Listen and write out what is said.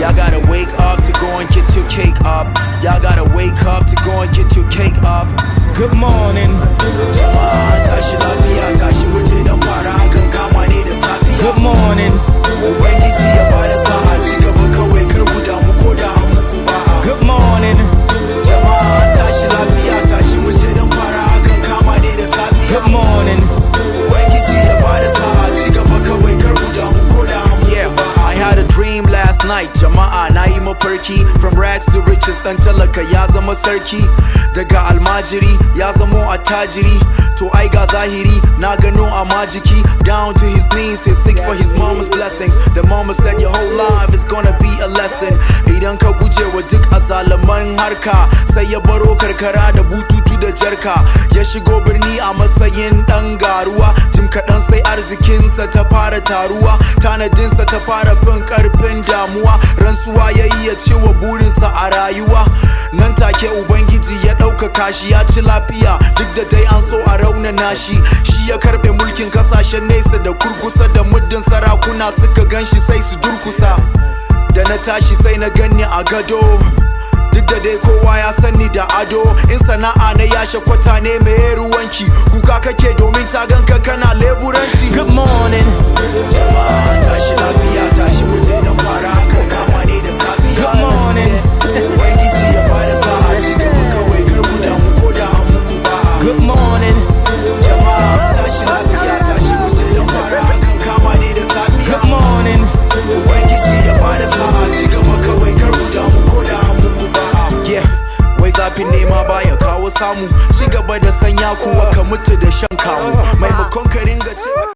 Y'all gotta wake up to go and get your cake up. Y'all gotta wake up to go and get your cake up. Good morning. Jama'a tashi lafiya, tashi muje dan fara hakan kama ne da safiya. Good morning. Ubangiji ya bada sa'a, ci gaba kawai kar ku damu ko da an muku ba'a. Good morning. Jama'a tashi lafiya, tashi muje dan fara hakan kama ne da safiya. Good morning. Ubangiji ya bada sa'a, ci gaba kawai kar ku damu ko da an muku ba'a. I had a dream last night, jama'a na yi mafarki. From rags to riches, dan talaka ya zama sarki. Daga almajiri ya zamo attajiri. To ai ga zahiri na gano a majiki. Down to his knees, he's sick for his mama's blessings. The mama said your whole life is gonna be a lesson. Idan ka guje wa duk azalaman harka, sai ya baro karkara da bututu da jarka. Ya shigo birni a matsayin dan garuwa. Jim kaɗan sai arzikinsa ta fara taruwa. Tanadinsa ta fara fin karfin damuwa. Rantsuwa ya yi ya cewa burinsa a rayuwa. Nan take ubangiji ya ɗaukaka shi, ya ci lafiya duk da dai an so a raunana shi. Shi ya karɓe mulkin kasashen nesa da kurkusa, da muddin sarakuna suka ganshi sai su durkusa. Da na tashi sai na ganni a gado, duk da dai kowa ya sani da ado. In sana'a na yashe kwata ne mai ruwanki, kuka kake domin ta ganka kana leburanci. Good morning.